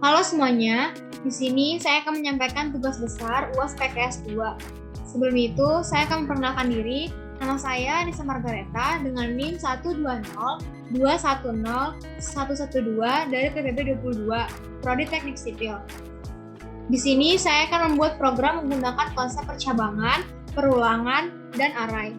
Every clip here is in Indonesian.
Halo semuanya, di sini saya akan menyampaikan tugas besar UAS PKS 2. Sebelum itu, saya akan memperkenalkan diri. Nama saya Nisa Margareta dengan NIM 120210112 dari TPB 22, Prodi Teknik Sipil. Di sini saya akan membuat program menggunakan konsep percabangan, perulangan, dan array.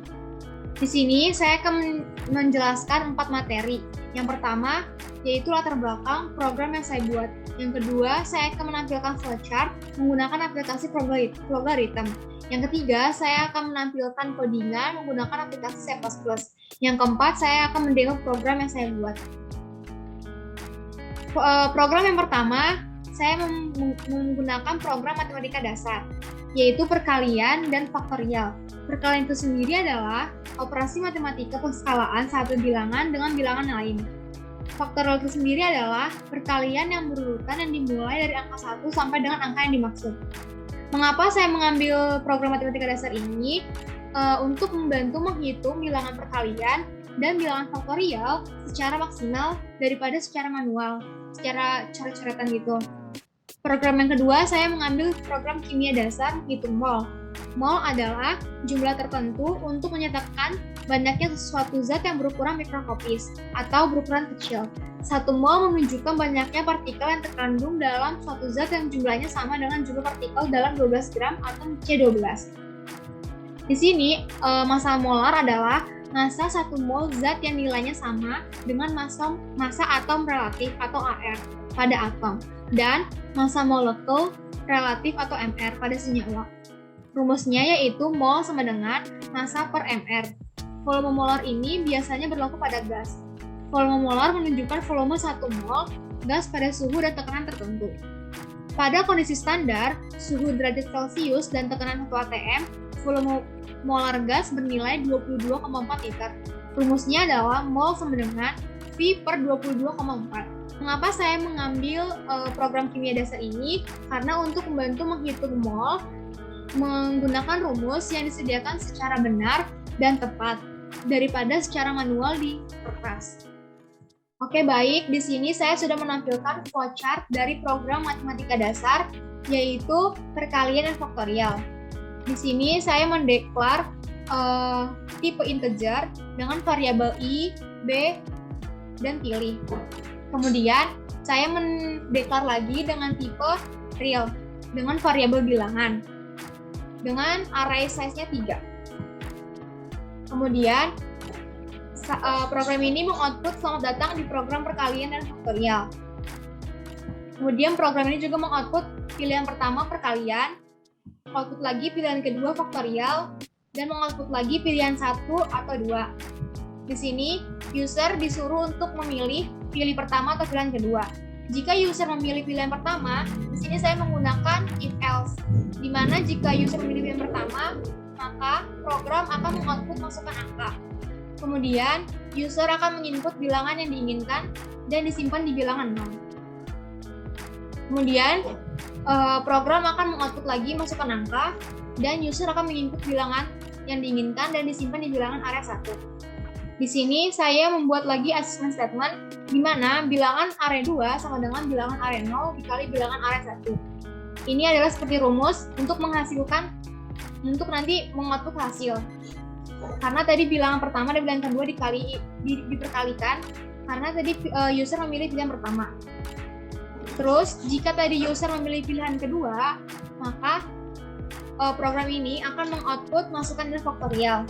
Di sini saya akan menjelaskan 4 materi. Yang pertama, yaitu latar belakang program yang saya buat. Yang kedua, saya akan menampilkan flowchart menggunakan aplikasi Flowgarithm. Yang ketiga, saya akan menampilkan codingan menggunakan aplikasi C++. Yang keempat, saya akan mendemo program yang saya buat. Program yang pertama, saya menggunakan program matematika dasar, yaitu perkalian dan faktorial. Perkalian itu sendiri adalah operasi matematika penskalaan satu bilangan dengan bilangan lain. Faktorial itu sendiri adalah perkalian yang berurutan yang dimulai dari angka 1 sampai dengan angka yang dimaksud. Mengapa saya mengambil program matematika dasar ini? Untuk membantu menghitung bilangan perkalian dan bilangan faktorial secara maksimal daripada secara manual, secara coret-coretan gitu. Program yang kedua, saya mengambil program kimia dasar menghitung mol. Mol adalah jumlah tertentu untuk menyatakan banyaknya sesuatu zat yang berukuran mikroskopis atau berukuran kecil. Satu mol menunjukkan banyaknya partikel yang terkandung dalam suatu zat yang jumlahnya sama dengan jumlah partikel dalam 12 gram atau C12. Di sini, massa molar adalah massa satu mol zat yang nilainya sama dengan massa atom relatif atau AR pada atom dan massa molekul relatif atau MR pada senyawa. Rumusnya yaitu mol sama dengan massa per MR. Volume molar ini biasanya berlaku pada gas. Volume molar menunjukkan volume 1 mol gas pada suhu dan tekanan tertentu. Pada kondisi standar, suhu derajat Celcius dan tekanan 1 atm, volume molar gas bernilai 22,4 liter. Rumusnya adalah mol sama dengan V per 22,4. Mengapa saya mengambil program kimia dasar ini? Karena untuk membantu menghitung mol menggunakan rumus yang disediakan secara benar dan tepat daripada secara manual di kertas. Oke, baik. Di sini saya sudah menampilkan flowchart dari program matematika dasar, yaitu perkalian dan faktorial. Di sini saya mendeklar tipe integer dengan variabel i, b, dan pilih. Kemudian saya mendeklar lagi dengan tipe real dengan variabel bilangan dengan array size-nya 3. Kemudian program ini mengoutput selamat datang di program perkalian dan faktorial. Kemudian program ini juga mengoutput pilihan pertama perkalian, output lagi pilihan kedua faktorial, dan mengoutput lagi pilihan 1 atau 2. Di sini user disuruh untuk memilih pilih pertama atau pilihan kedua. Jika user memilih pilihan pertama, di sini saya menggunakan if else, di mana jika user memilih pilihan pertama, maka program akan mengoutput masukan angka. Kemudian, user akan menginput bilangan yang diinginkan dan disimpan di bilangan 0. Kemudian, program akan mengoutput lagi masukan angka dan user akan menginput bilangan yang diinginkan dan disimpan di bilangan area 1. Di sini saya membuat lagi assessment statement di mana bilangan area 2 sama dengan bilangan area 0 dikali bilangan area 1. Ini adalah seperti rumus untuk untuk nanti mengoutput hasil. Karena tadi bilangan pertama dan bilangan kedua diperkalikan karena tadi user memilih pilihan pertama. Terus jika tadi user memilih pilihan kedua, maka program ini akan mengoutput masukan dari faktorial.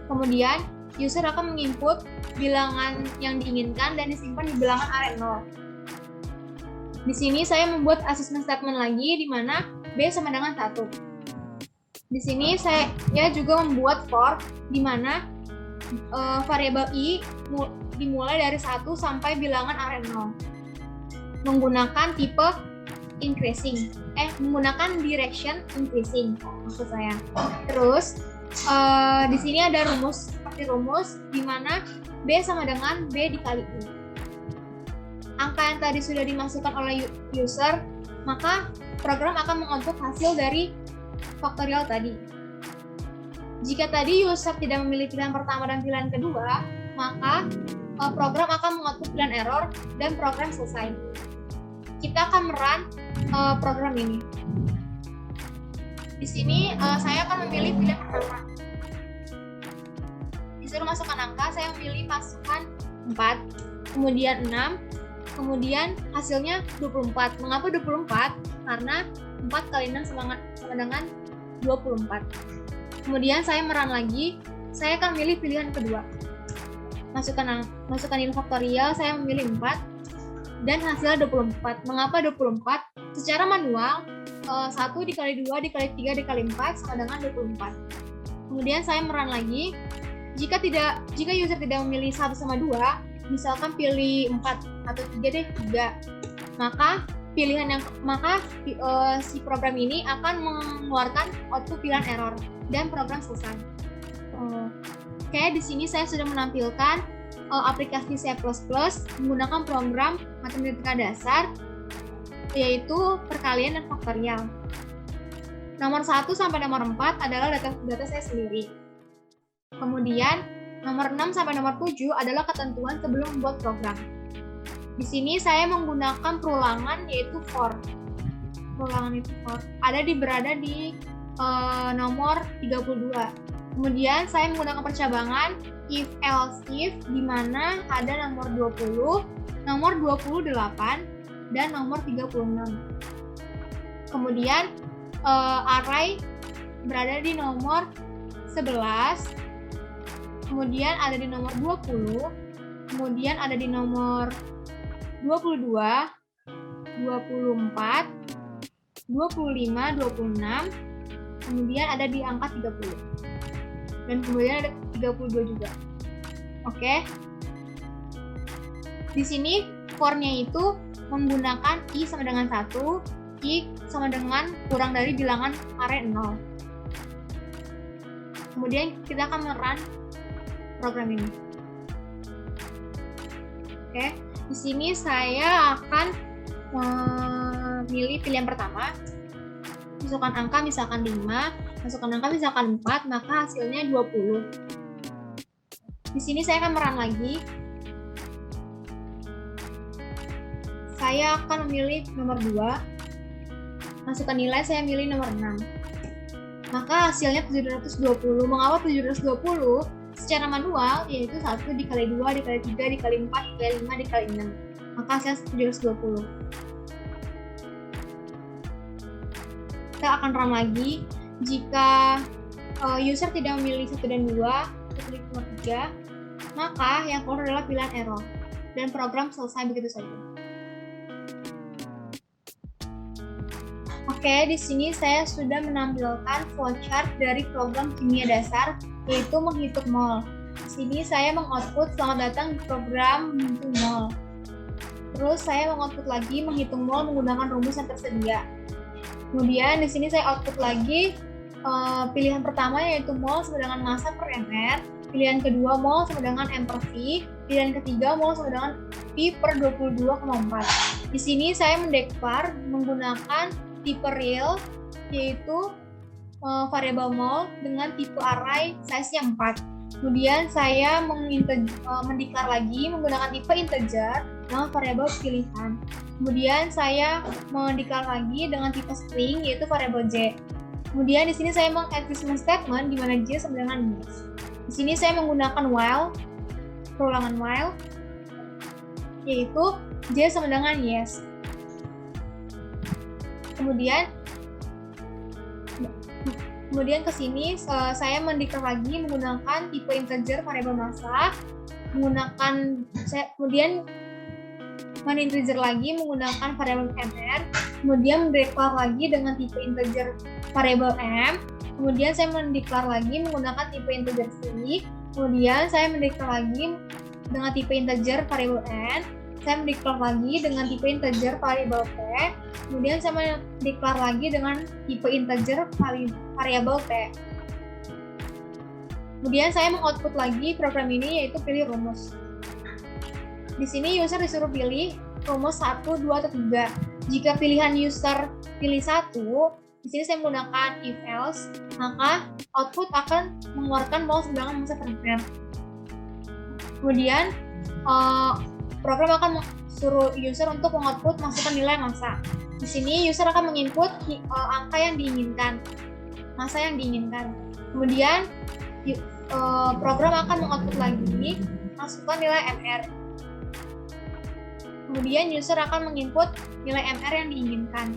Kemudian user akan menginput bilangan yang diinginkan dan disimpan di bilangan area 0. Di sini saya membuat assessment statement lagi di mana B sama dengan 1. Di sini saya juga membuat for di mana variabel i dimulai dari 1 sampai bilangan area 0. Menggunakan tipe increasing, menggunakan direction increasing maksud saya. Terus di sini ada rumus di mana B sama dengan B dikali I. Angka yang tadi sudah dimasukkan oleh user, maka program akan mengoutput hasil dari faktorial tadi. Jika tadi user tidak memilih pilihan pertama dan pilihan kedua, maka program akan mengoutput pilihan error dan program selesai. kita akan merun program ini. Di sini saya akan memilih pilihan pertama. Disuruh masukkan angka, saya memilih masukkan 4, kemudian 6, kemudian hasilnya 24. Mengapa 24? Karena 4 kali 6 sama dengan 24. Kemudian saya merun lagi, saya akan memilih pilihan kedua. Masukkan nilai faktorial, saya memilih 4 dan hasilnya 24. Mengapa 24? Secara manual 1 dikali 2 dikali 3 dikali 4 sama dengan 24. Kemudian saya merun lagi. Jika user tidak memilih 1 sama 2, misalkan pilih 4 atau 3 deh, 3. Maka si program ini akan mengeluarkan output pilihan error dan program selesai. Oke, di sini saya sudah menampilkan aplikasi C++ menggunakan program matematika dasar, yaitu perkalian dan faktorial. Nomor 1 sampai nomor 4 adalah data saya sendiri. Kemudian nomor 6 sampai nomor 7 adalah ketentuan sebelum membuat program. Di sini saya menggunakan perulangan, yaitu for. Perulangan itu for. Berada di nomor 32. Kemudian saya menggunakan percabangan if else if, di mana ada nomor 20, nomor 28, dan nomor 36. Kemudian array berada di nomor 11, kemudian ada di nomor 20, kemudian ada di nomor 22, 24, 25, 26, kemudian ada di angka 30. Dan kemudian ada 32 juga. Oke. Di sini for-nya itu menggunakan i sama dengan 1, i sama dengan kurang dari bilangan array 0. Kemudian kita akan merun program ini. Oke. Di sini saya akan memilih pilihan pertama. Masukkan angka misalkan 5, masukkan angka misalkan 4, maka hasilnya 20. Di sini saya akan merun lagi. Saya akan memilih nomor 2. Masukkan nilai, saya milih nomor 6. Maka hasilnya 720. Mengapa 720? Secara manual, yaitu 1 dikali 2, dikali 3, dikali 4, dikali 5, dikali 6. Maka hasilnya 720. Kita akan run lagi. Jika user tidak memilih 1 dan 2, klik nomor 3, maka yang keluar adalah pilihan error. Dan program selesai begitu saja. Oke, di sini saya sudah menampilkan flowchart dari program kimia dasar, yaitu menghitung mol. Di sini saya mengoutput selamat datang di program menghitung mol. Terus saya mengoutput lagi menghitung mol menggunakan rumus yang tersedia. Kemudian di sini saya output lagi pilihan pertama, yaitu mol sama dengan massa per mr, pilihan kedua mol sama dengan m per v, pilihan ketiga mol sama dengan p per 22,4. Di sini saya mendeklar menggunakan tipe real, yaitu variabel mol dengan tipe array size-nya 4. Kemudian saya mendeklar lagi menggunakan tipe integer dengan variabel pilihan. Kemudian saya mendeklar lagi dengan tipe string, yaitu variabel j. Kemudian di sini saya meng-execution statement di mana j sama dengan yes. Di sini saya menggunakan while, perulangan while, yaitu j sama dengan yes. Kemudian ke sini saya mendeklar lagi menggunakan tipe integer variabel massa, kemudian integer lagi menggunakan variabel mr, kemudian mendeklar lagi dengan tipe integer variabel m, kemudian saya mendeklar lagi menggunakan tipe integer c, kemudian saya mendeklar lagi dengan tipe integer variabel n, saya mendeklar lagi dengan tipe integer variabel t, kemudian saya mendeklar lagi dengan tipe integer variabel t. Kemudian saya mengoutput lagi program ini, yaitu pilih rumus. Di sini user disuruh pilih rumus 1, 2, atau 3. Jika pilihan user pilih 1, di sini saya menggunakan if else, maka output akan mengeluarkan mol sedangkan massa per gram. Kemudian program akan suruh user untuk mengoutput masukan nilai massa. Di sini user akan menginput angka yang diinginkan, massa yang diinginkan. Kemudian program akan mengoutput lagi masukan nilai MR. Kemudian user akan menginput nilai MR yang diinginkan.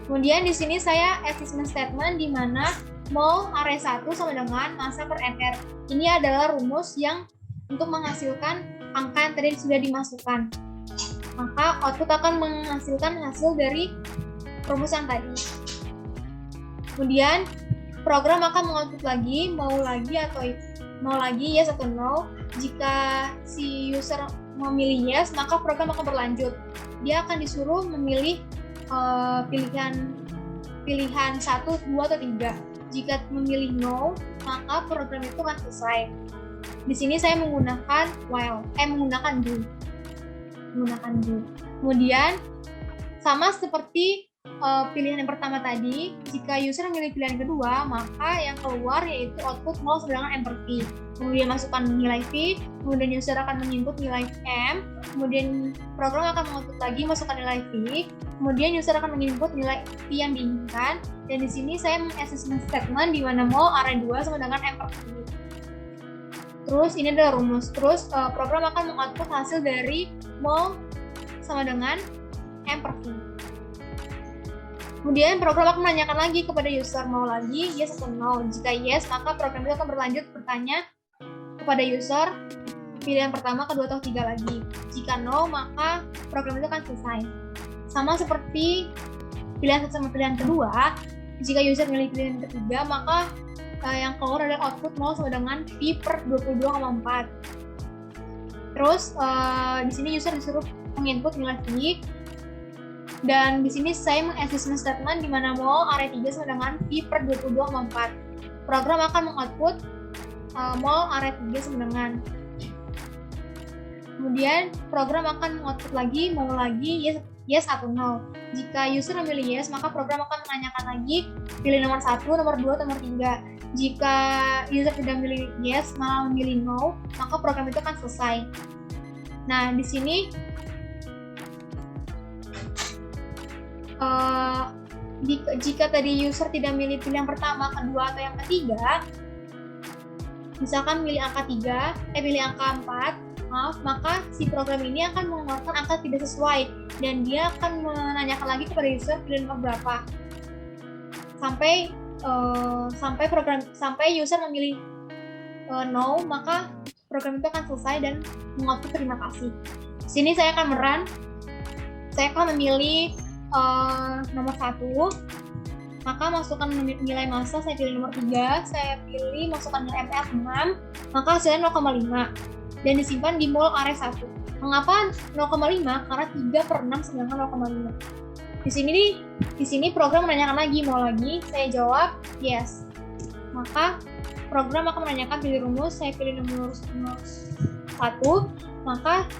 Kemudian di sini saya assessment statement di mana mol array 1 sama dengan massa per MR. Ini adalah rumus yang untuk menghasilkan angka yang tadi sudah dimasukkan. Maka output akan menghasilkan hasil dari rumus yang tadi. Kemudian program akan mengoutput lagi, mau lagi yes atau no. Jika si user memilih yes, maka program akan berlanjut. Dia akan disuruh memilih pilihan 1, 2, atau 3. Jika memilih no, maka program itu akan selesai. Di sini saya menggunakan menggunakan do. Kemudian sama seperti pilihan yang pertama tadi, jika user memilih pilihan kedua, maka yang keluar yaitu output mol sedangkan M per V. Kemudian masukkan nilai V, kemudian user akan menginput nilai M, kemudian program akan mengoutput lagi masukkan nilai V, kemudian user akan menginput nilai V yang diinginkan, dan di sini saya assessment statement di mana mol array 2 sama dengan M per V. Terus ini adalah rumus. Terus program akan mengoutput hasil dari mol sama dengan M per V. Kemudian program akan menanyakan lagi kepada user mau lagi yes atau no. Jika yes, maka program itu akan berlanjut bertanya kepada user pilihan pertama, kedua, atau tiga lagi. Jika no, maka program itu akan selesai. Sama seperti pilihan satu sama pilihan kedua, jika user memilih pilihan ketiga, maka yang keluar adalah output mol sama dengan V per 22,4. Terus di sini user disuruh menginput nilai V. Dan di sini saya mengassessment statement di mana mol array 3 sama dengan V per 22,4. Program akan mengoutput mol array 3 sama dengan. Kemudian program akan mengoutput lagi mau lagi yes atau no. Jika user memilih yes, maka program akan menanyakan lagi pilih nomor 1, nomor 2, atau nomor 3. Jika user tidak memilih yes, malah memilih no, maka program itu akan selesai. Nah, di sini jika tadi user tidak milih pilihan pertama, kedua, atau yang ketiga, misalkan pilih angka 4, maka si program ini akan mengeluarkan angka tidak sesuai dan dia akan menanyakan lagi kepada user pilihan nomor berapa sampai user memilih no, maka program itu akan selesai dan mengoutput terima kasih. Sini saya akan memilih nomor 1, maka masukkan nilai massa, saya pilih nomor 3, saya pilih masukkan nilai MR 6, maka hasilnya 0,5 dan disimpan di mol array 1. Mengapa 0,5? Karena 3 per 6 sedangkan 0,5. Di sini program menanyakan lagi, mau lagi, saya jawab yes. Maka program akan menanyakan pilih rumus, saya pilih nomor 1, maka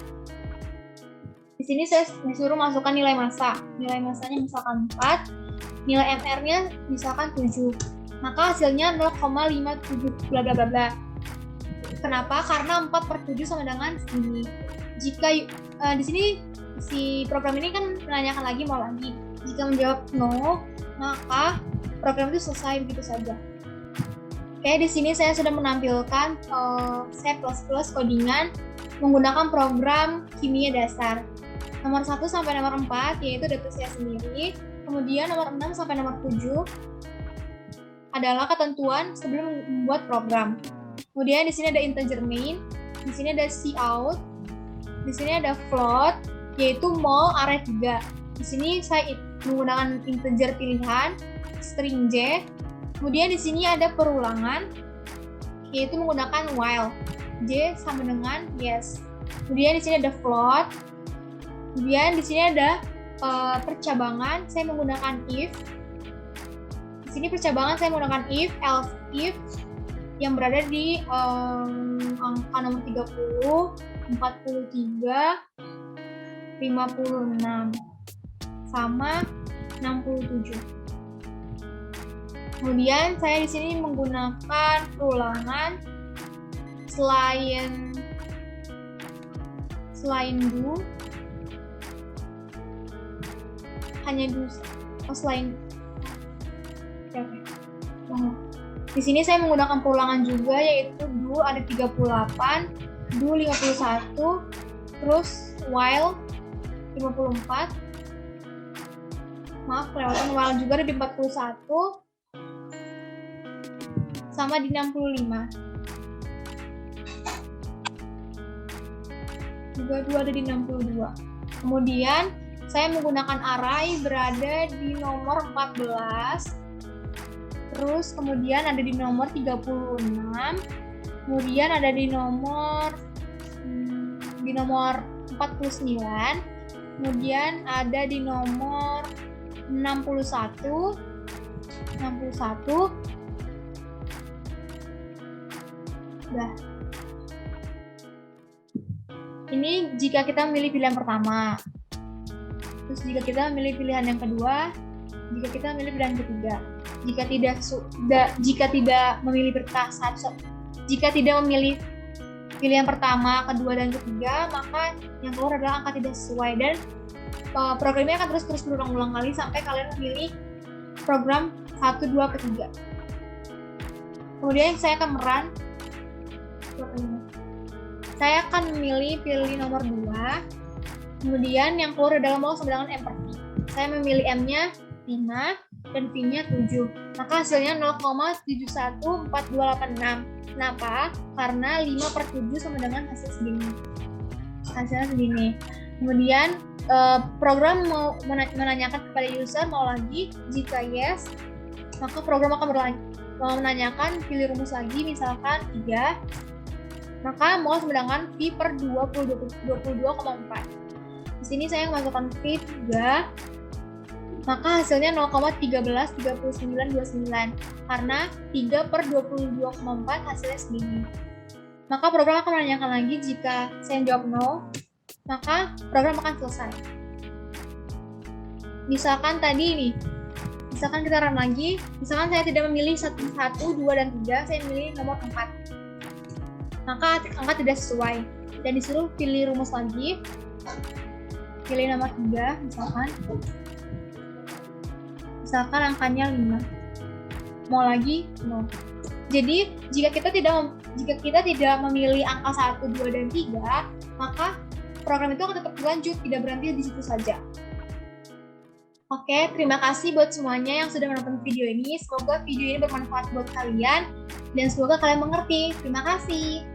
di sini saya disuruh masukkan nilai massa. Nilai massanya misalkan 4, nilai MR-nya misalkan 7. Maka hasilnya 0,57 bla bla bla bla. Kenapa? Karena 4 per 7 sama dengan segini. Jika di sini si program ini kan menanyakan lagi mau lagi. Jika menjawab no, maka program itu selesai begitu saja. Oke, di sini saya sudah menampilkan C++ codingan menggunakan program kimia dasar. Nomor 1 sampai nomor 4 yaitu data saya sendiri. Kemudian nomor 6 sampai nomor 7 adalah ketentuan sebelum membuat program. Kemudian di sini ada integer main, di sini ada cout, di sini ada float yaitu mol array 3. Di sini saya menggunakan integer pilihan string J. Kemudian di sini ada perulangan yaitu menggunakan while. J sama dengan yes. Kemudian di sini ada float. Kemudian di sini ada percabangan, saya menggunakan if. Di sini percabangan saya menggunakan if, else if yang berada di angka nomor 30, 43, 56 sama 67. Kemudian saya di sini menggunakan perulangan selain selain do, hanya do, selain, oke. Di sini saya menggunakan perulangan juga, yaitu do ada 38, do 51, terus while 54, maaf kelewatan, while juga ada di 41, sama di 65. Juga do ada di 62. Kemudian saya menggunakan array berada di nomor 14, terus kemudian ada di nomor 36, kemudian ada di nomor 49, kemudian ada di nomor 61, udah. Ini jika kita memilih pilihan pertama. Terus jika kita memilih pilihan yang kedua, jika kita memilih pilihan ketiga. Jika tidak memilih jika tidak memilih pilihan pertama, kedua, dan ketiga, maka yang keluar adalah angka tidak sesuai, dan programnya akan terus berulang-ulang kali sampai kalian memilih program 1, 2, ke 3. Kemudian saya akan saya akan pilih nomor 2. Kemudian yang keluar adalah mau sama dengan M per V. Saya memilih M-nya 5 dan V-nya 7. Maka hasilnya 0,714286. Kenapa? Karena 5 per 7 sama dengan hasilnya segini. Kemudian program mau menanyakan kepada user mau lagi. Jika yes, maka program akan menanyakan pilih rumus lagi, misalkan 3. Maka mau sama dengan V per 22,4. Di sini saya masukkan V 3, maka hasilnya 0,133929, karena 3 per 22,4 hasilnya segini. Maka program akan menanyakan lagi. Jika saya jawab no, maka program akan selesai. Misalkan tadi ini, misalkan kita run lagi, misalkan saya tidak memilih 1, 2, dan 3, saya memilih nomor 4. Maka angka tidak sesuai dan disuruh pilih rumus lagi, pilih nomor 3 misalkan angkanya 5, mau lagi 0. Jadi jika kita tidak memilih angka 1, 2, dan 3, maka program itu akan tetap berlanjut, tidak berhenti di situ saja. Oke, terima kasih buat semuanya yang sudah menonton video ini. Semoga video ini bermanfaat buat kalian dan semoga kalian mengerti. Terima kasih.